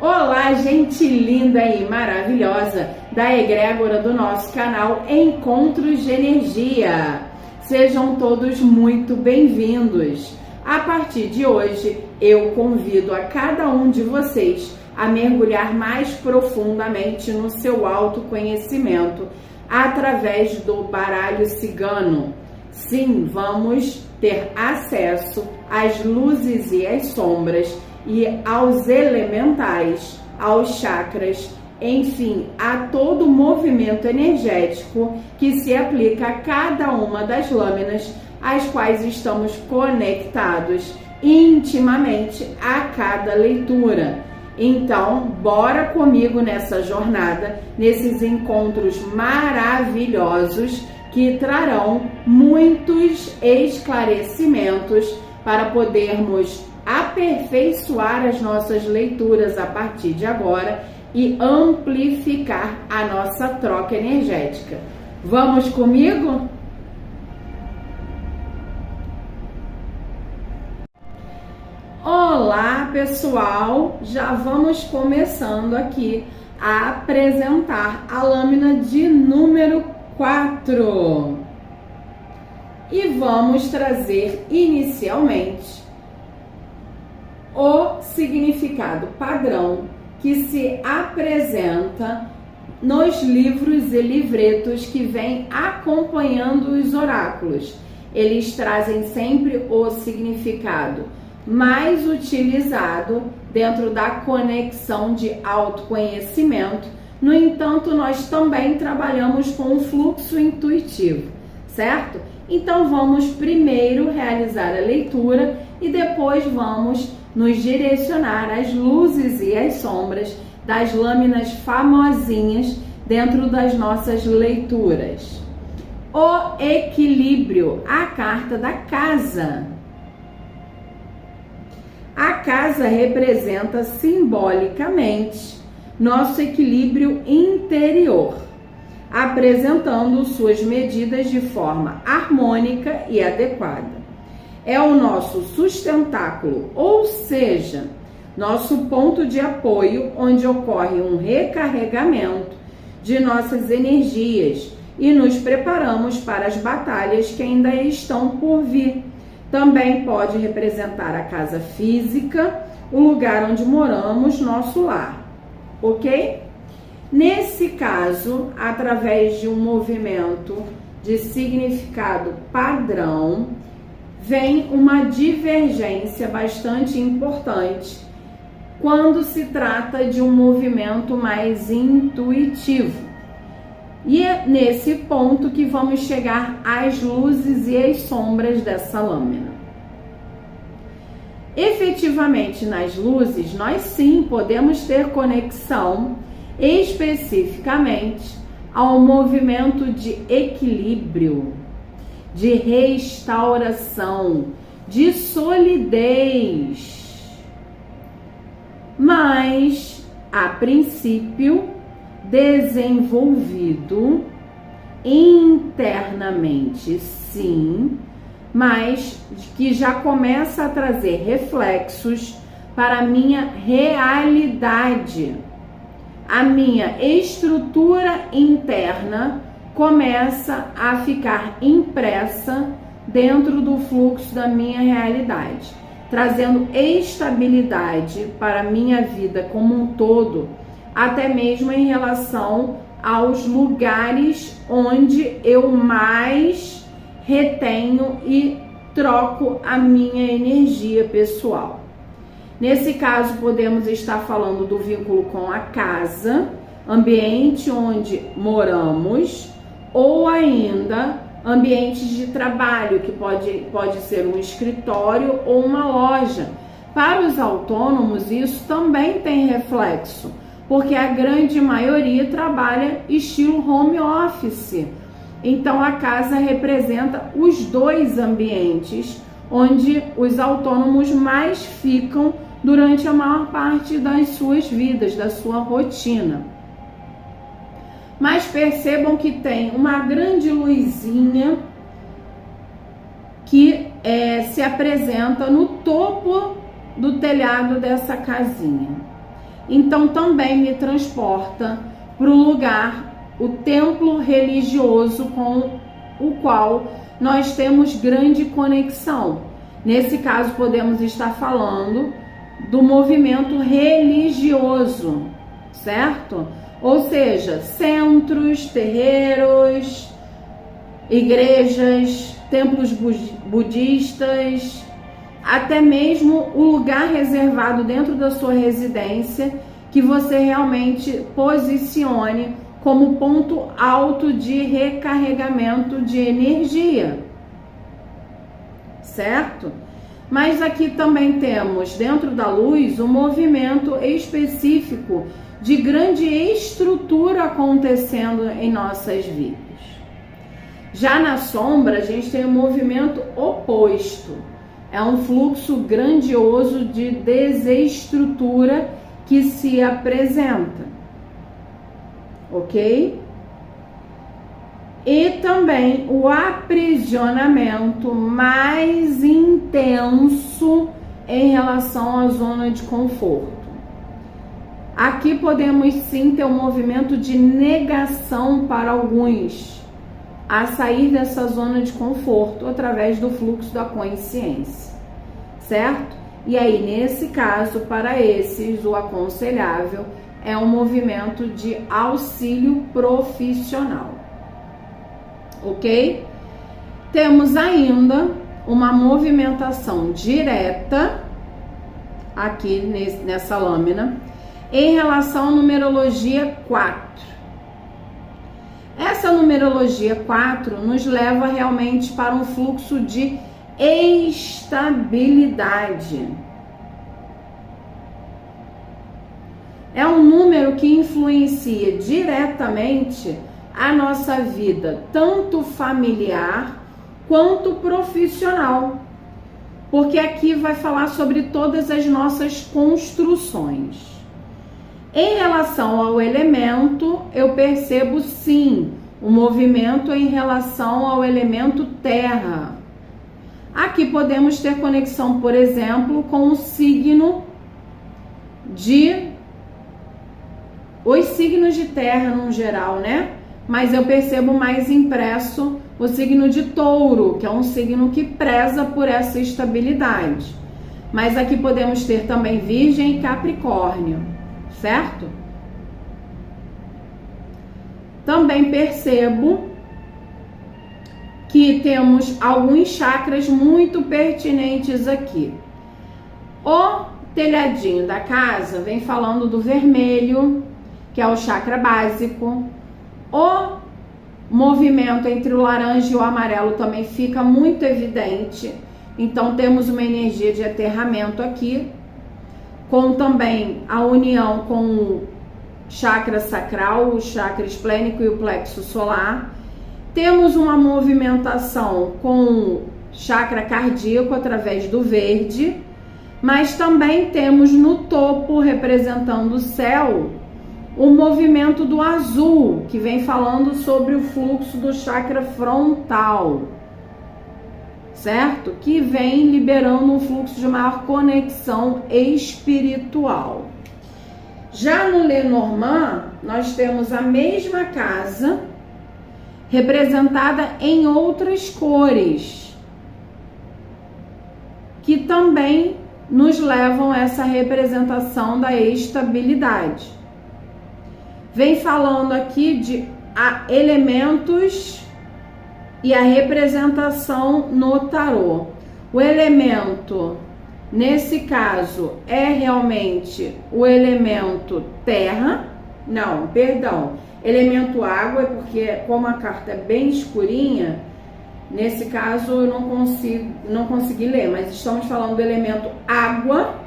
Olá, gente linda e maravilhosa da egrégora do nosso canal Encontros de Energia. Sejam todos muito bem-vindos. A partir de hoje, eu convido a cada um de vocês a mergulhar mais profundamente no seu autoconhecimento através do baralho cigano. Sim, vamos ter acesso às luzes e às sombras e aos elementais, aos chakras, enfim, a todo o movimento energético que se aplica a cada uma das lâminas às quais estamos conectados intimamente a cada leitura. Então, bora comigo nessa jornada, nesses encontros maravilhosos que trarão muitos esclarecimentos para podermos aperfeiçoar as nossas leituras a partir de agora e amplificar a nossa troca energética. Vamos comigo? Olá, pessoal! Já vamos começando aqui a apresentar a lâmina de número 4. E vamos trazer inicialmente o significado padrão que se apresenta nos livros e livretos que vêm acompanhando os oráculos. Eles trazem sempre o significado mais utilizado dentro da conexão de autoconhecimento. No entanto, nós também trabalhamos com o fluxo intuitivo, certo? Então, vamos primeiro realizar a leitura e depois vamos nos direcionar às luzes e às sombras das lâminas famosinhas dentro das nossas leituras. O equilíbrio, a carta da casa. A casa representa simbolicamente nosso equilíbrio interior, apresentando suas medidas de forma harmônica e adequada. É o nosso sustentáculo, ou seja, nosso ponto de apoio, onde ocorre um recarregamento de nossas energias e nos preparamos para as batalhas que ainda estão por vir. Também pode representar a casa física, o lugar onde moramos, nosso lar, ok? Nesse caso, através de um movimento de significado padrão, vem uma divergência bastante importante quando se trata de um movimento mais intuitivo. E é nesse ponto que vamos chegar às luzes e às sombras dessa lâmina. Efetivamente, nas luzes, nós sim podemos ter conexão especificamente ao movimento de equilíbrio, de restauração, de solidez. Mas, a princípio, desenvolvido internamente, sim, mas que já começa a trazer reflexos para a minha realidade. A minha estrutura interna começa a ficar impressa dentro do fluxo da minha realidade, trazendo estabilidade para a minha vida como um todo, até mesmo em relação aos lugares onde eu mais retenho e troco a minha energia pessoal. Nesse caso, podemos estar falando do vínculo com a casa, ambiente onde moramos, ou ainda ambientes de trabalho, que pode ser um escritório ou uma loja. Para os autônomos, isso também tem reflexo, porque a grande maioria trabalha estilo home office. Então, a casa representa os dois ambientes onde os autônomos mais ficam durante a maior parte das suas vidas, da sua rotina. Mas percebam que tem uma grande luzinha que se apresenta no topo do telhado dessa casinha. então também me transporta para o lugar, o templo religioso com o qual nós temos grande conexão. Nesse caso, podemos estar falando do movimento religioso, certo? Ou seja, centros, terreiros, igrejas, templos budistas, até mesmo o lugar reservado dentro da sua residência que você realmente posicione como ponto alto de recarregamento de energia, certo? Mas aqui também temos dentro da luz um movimento específico de grande estrutura acontecendo em nossas vidas. Já na sombra, a gente tem um movimento oposto. É um fluxo grandioso de desestrutura que se apresenta. Ok? E também o aprisionamento mais intenso em relação à zona de conforto. Aqui podemos sim ter um movimento de negação para alguns a sair dessa zona de conforto através do fluxo da consciência, certo? E aí, nesse caso, para esses, o aconselhável é um movimento de auxílio profissional, ok? Temos ainda uma movimentação direta aqui nessa lâmina em relação à numerologia 4. Essa numerologia 4 nos leva realmente para um fluxo de estabilidade. É um número que influencia diretamente a nossa vida, tanto familiar quanto profissional. Porque aqui vai falar sobre todas as nossas construções. Em relação ao elemento, eu percebo sim o movimento em relação ao elemento terra. Aqui podemos ter conexão, por exemplo, com o signo os signos de terra no geral, né? Mas eu percebo mais impresso o signo de touro, que é um signo que preza por essa estabilidade. Mas aqui podemos ter também virgem e capricórnio, certo? Também percebo que temos alguns chakras muito pertinentes aqui. O telhadinho da casa vem falando do vermelho, que é o chakra básico. O movimento entre o laranja e o amarelo também fica muito evidente. Então temos uma energia de aterramento aqui, com também a união com o chakra sacral, o chakra esplênico e o plexo solar. Temos uma movimentação com o chakra cardíaco através do verde, mas também temos no topo, representando o céu, o movimento do azul, que vem falando sobre o fluxo do chakra frontal, certo? Que vem liberando um fluxo de maior conexão espiritual. Já no Lenormand, nós temos a mesma casa representada em outras cores, que também nos levam a essa representação da estabilidade. Vem falando aqui de elementos e a representação no tarô. O elemento, nesse caso, é realmente o elemento terra. Não, perdão. Elemento água, porque como a carta é bem escurinha, nesse caso eu não consegui ler, mas estamos falando do elemento água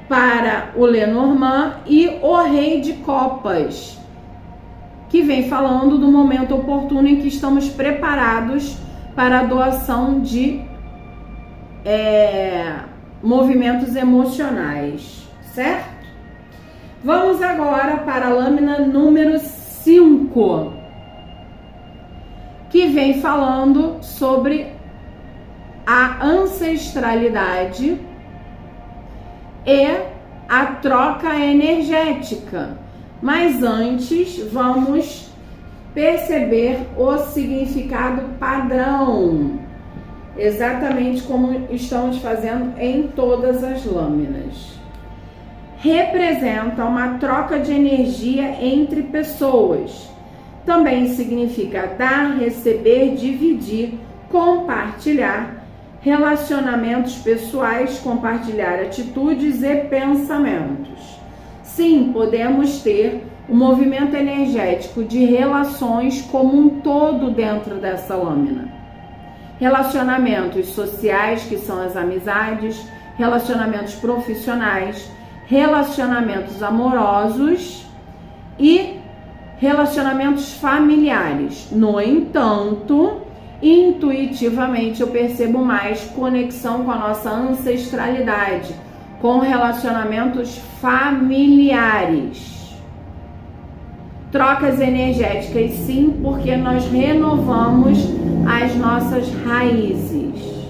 para o Lenormand e o Rei de Copas, que vem falando do momento oportuno em que estamos preparados para a doação de movimentos emocionais, certo? Vamos agora para a lâmina número 5, que vem falando sobre a ancestralidade e a troca energética. Mas antes, vamos perceber o significado padrão, exatamente como estamos fazendo em todas as lâminas. Representa uma troca de energia entre pessoas. Também significa dar, receber, dividir, compartilhar, relacionamentos pessoais, compartilhar atitudes e pensamentos. Sim, podemos ter o movimento energético de relações como um todo dentro dessa lâmina. Relacionamentos sociais, que são as amizades, relacionamentos profissionais, relacionamentos amorosos e relacionamentos familiares. No entanto, intuitivamente eu percebo mais conexão com a nossa ancestralidade, com relacionamentos familiares. Trocas energéticas, sim, porque nós renovamos as nossas raízes.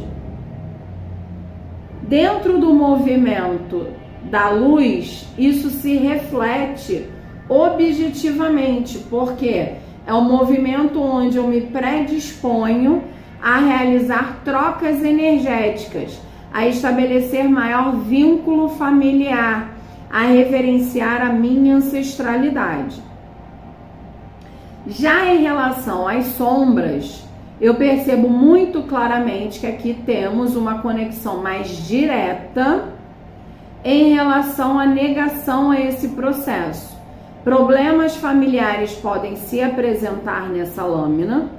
Dentro do movimento da luz, isso se reflete objetivamente, porque é um movimento onde eu me predisponho a realizar trocas energéticas, a estabelecer maior vínculo familiar, a reverenciar a minha ancestralidade. Já em relação às sombras, eu percebo muito claramente que aqui temos uma conexão mais direta em relação à negação a esse processo. Problemas familiares podem se apresentar nessa lâmina,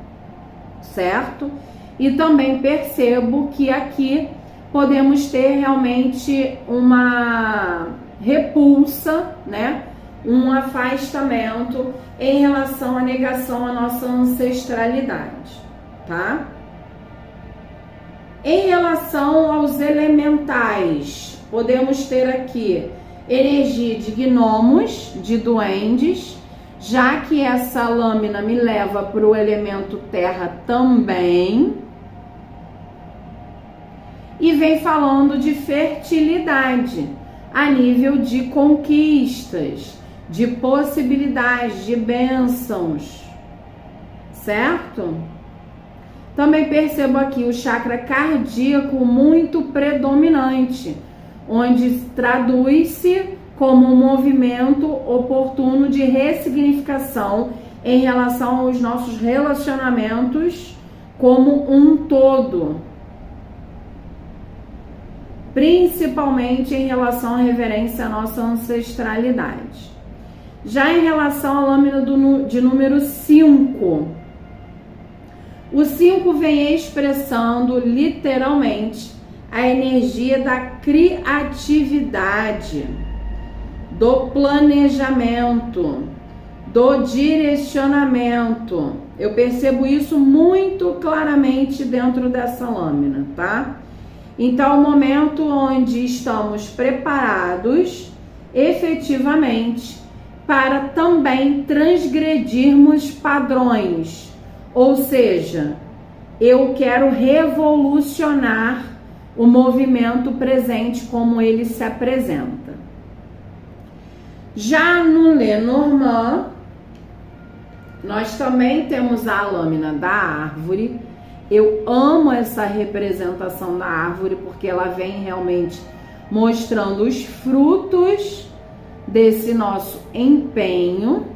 certo? E também percebo que aqui podemos ter realmente uma repulsa, né? Um afastamento em relação à negação à nossa ancestralidade, tá? Em relação aos elementais, podemos ter aqui energia de gnomos, de duendes, já que essa lâmina me leva para o elemento terra também. E vem falando de fertilidade, a nível de conquistas, de possibilidades, de bênçãos, certo? Também percebo aqui o chakra cardíaco muito predominante, onde traduz-se como um movimento oportuno de ressignificação em relação aos nossos relacionamentos como um todo, principalmente em relação à reverência à nossa ancestralidade. Já em relação à lâmina de número 5, o 5 vem expressando literalmente a energia da criatividade, do planejamento, do direcionamento. Eu percebo isso muito claramente dentro dessa lâmina, tá? Então, o momento onde estamos preparados efetivamente para também transgredirmos padrões, ou seja, eu quero revolucionar o movimento presente como ele se apresenta. Já no Lenormand, nós também temos a lâmina da árvore. Eu amo essa representação da árvore porque ela vem realmente mostrando os frutos desse nosso empenho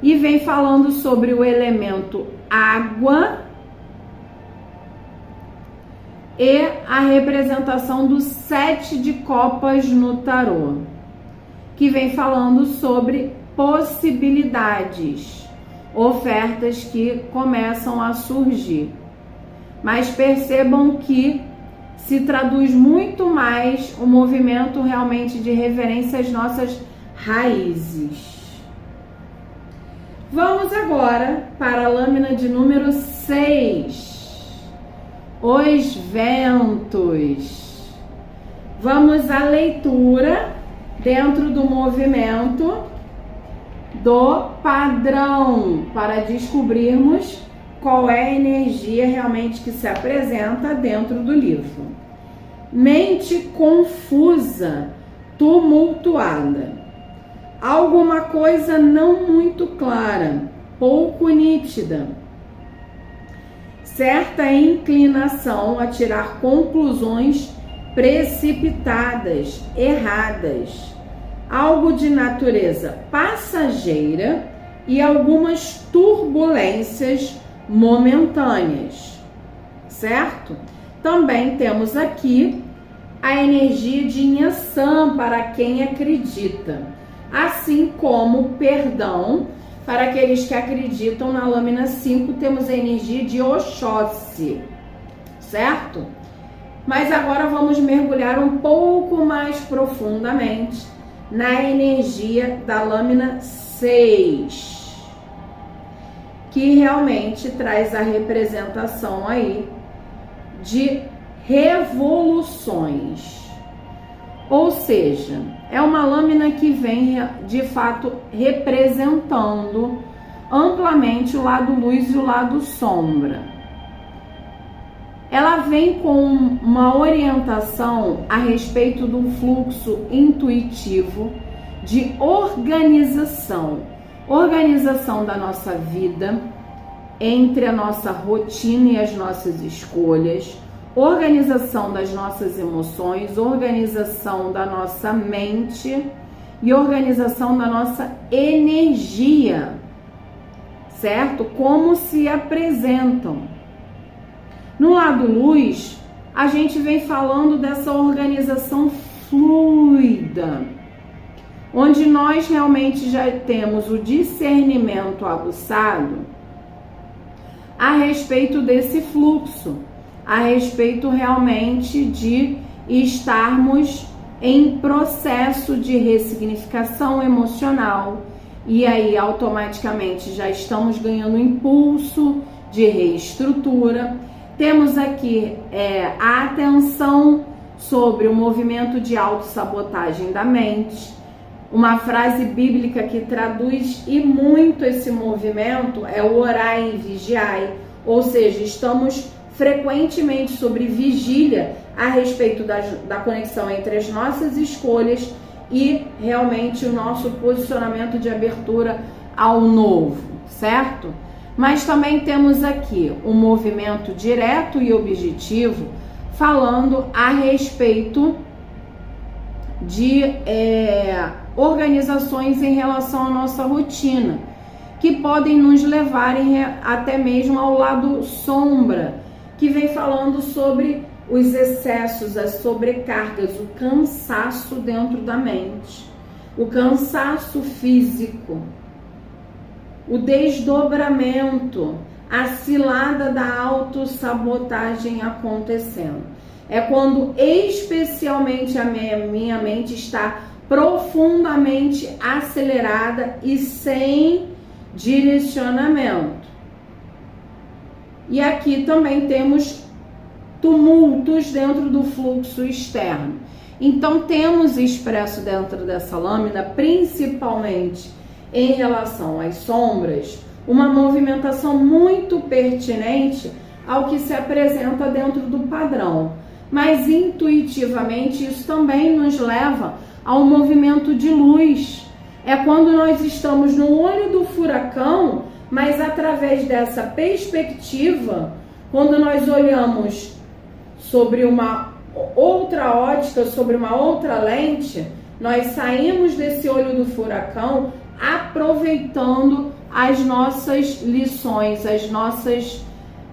e vem falando sobre o elemento água e a representação do 7 de copas no tarô, que vem falando sobre possibilidades, ofertas que começam a surgir. Mas percebam que se traduz muito mais o movimento realmente de reverência às nossas raízes. Vamos agora para a lâmina de número 6, os ventos. Vamos à leitura dentro do movimento do padrão para descobrirmos qual é a energia realmente que se apresenta dentro do livro. mente confusa, tumultuada, alguma coisa não muito clara, pouco nítida, certa inclinação a tirar conclusões precipitadas, erradas, algo de natureza passageira e algumas turbulências momentâneas, certo? Também temos aqui a energia de Inhaçã para quem acredita, assim como perdão para aqueles que acreditam. Na lâmina 5 temos a energia de Oxóssi, certo? Mas agora vamos mergulhar um pouco mais profundamente na energia da lâmina 6, que realmente traz a representação aí de revoluções. Ou seja, é uma lâmina que vem de fato representando amplamente o lado luz e o lado sombra. Ela vem com uma orientação a respeito de um fluxo intuitivo de organização da nossa vida, entre a nossa rotina e as nossas escolhas, organização das nossas emoções, organização da nossa mente e organização da nossa energia, certo? Como se apresentam. No lado luz, a gente vem falando dessa organização fluida, onde nós realmente já temos o discernimento aguçado a respeito desse fluxo, a respeito realmente de estarmos em processo de ressignificação emocional, e aí automaticamente já estamos ganhando impulso de reestrutura. Temos aqui a atenção sobre o movimento de autossabotagem da mente. Uma frase bíblica que traduz e muito esse movimento é o orai e vigiai, ou seja, estamos frequentemente sobre vigília a respeito da conexão entre as nossas escolhas e realmente o nosso posicionamento de abertura ao novo, certo? Mas também temos aqui um movimento direto e objetivo falando a respeito de organizações em relação à nossa rotina, que podem nos levar até mesmo ao lado sombra, que vem falando sobre os excessos, as sobrecargas, o cansaço dentro da mente, o cansaço físico, o desdobramento, a cilada da autossabotagem acontecendo. É quando especialmente a minha mente está profundamente acelerada e sem direcionamento. E aqui também temos tumultos dentro do fluxo externo. Então temos expresso dentro dessa lâmina, principalmente em relação às sombras, uma movimentação muito pertinente ao que se apresenta dentro do padrão. Mas intuitivamente isso também nos leva ao movimento de luz. É quando nós estamos no olho do furacão, mas através dessa perspectiva, quando nós olhamos sobre uma outra ótica, sobre uma outra lente, nós saímos desse olho do furacão aproveitando as nossas lições, as nossas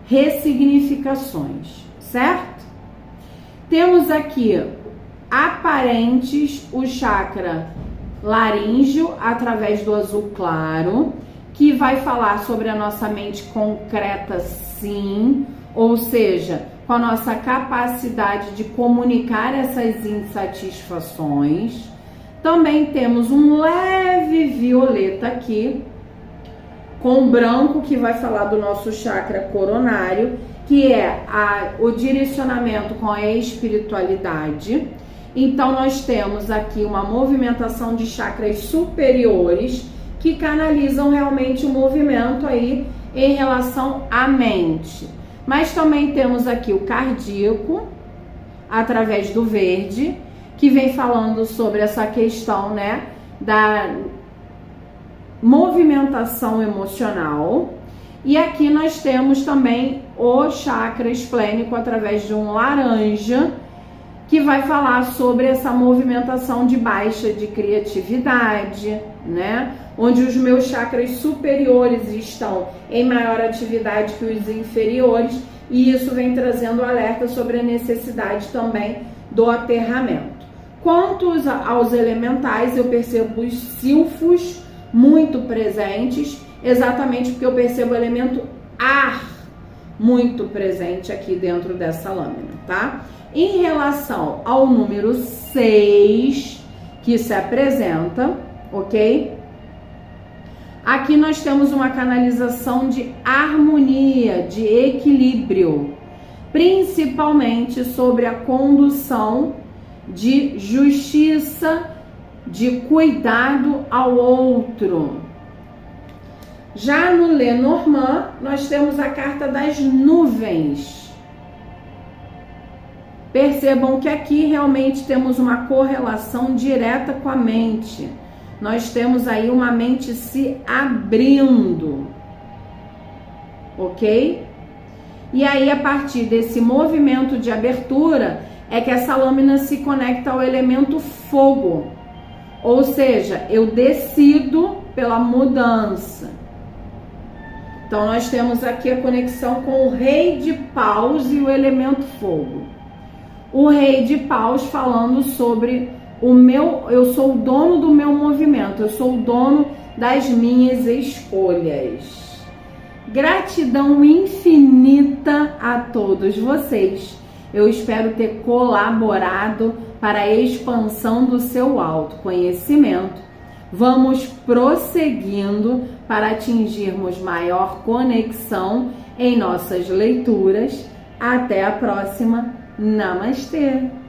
ressignificações, certo? Temos aqui aparentes o chakra laríngeo através do azul claro, que vai falar sobre a nossa mente concreta, sim, ou seja, com a nossa capacidade de comunicar essas insatisfações. Também temos um leve violeta aqui, com branco, que vai falar do nosso chakra coronário, que é o direcionamento com a espiritualidade. Então nós temos aqui uma movimentação de chakras superiores que canalizam realmente o movimento aí em relação à mente. Mas também temos aqui o cardíaco, através do verde, que vem falando sobre essa questão, né, da movimentação emocional. E aqui nós temos também o chakra esplênico através de um laranja, que vai falar sobre essa movimentação de baixa de criatividade, né? Onde os meus chakras superiores estão em maior atividade que os inferiores, e isso vem trazendo alerta sobre a necessidade também do aterramento. Quanto aos elementais, eu percebo os silfos muito presentes, exatamente porque eu percebo o elemento ar muito presente aqui dentro dessa lâmina, tá? Em relação ao número 6, que se apresenta, ok? Aqui nós temos uma canalização de harmonia, de equilíbrio, principalmente sobre a condução de justiça, de cuidado ao outro. Já no Lenormand, nós temos a carta das nuvens. Percebam que aqui realmente temos uma correlação direta com a mente. Nós temos aí uma mente se abrindo, ok? E aí, a partir desse movimento de abertura, é que essa lâmina se conecta ao elemento fogo. Ou seja, eu decido pela mudança. Então, nós temos aqui a conexão com o Rei de Paus e o elemento fogo. O Rei de Paus falando sobre eu sou o dono do meu movimento, eu sou o dono das minhas escolhas. Gratidão infinita a todos vocês. Eu espero ter colaborado para a expansão do seu autoconhecimento. Vamos prosseguindo para atingirmos maior conexão em nossas leituras. Até a próxima. Namastê!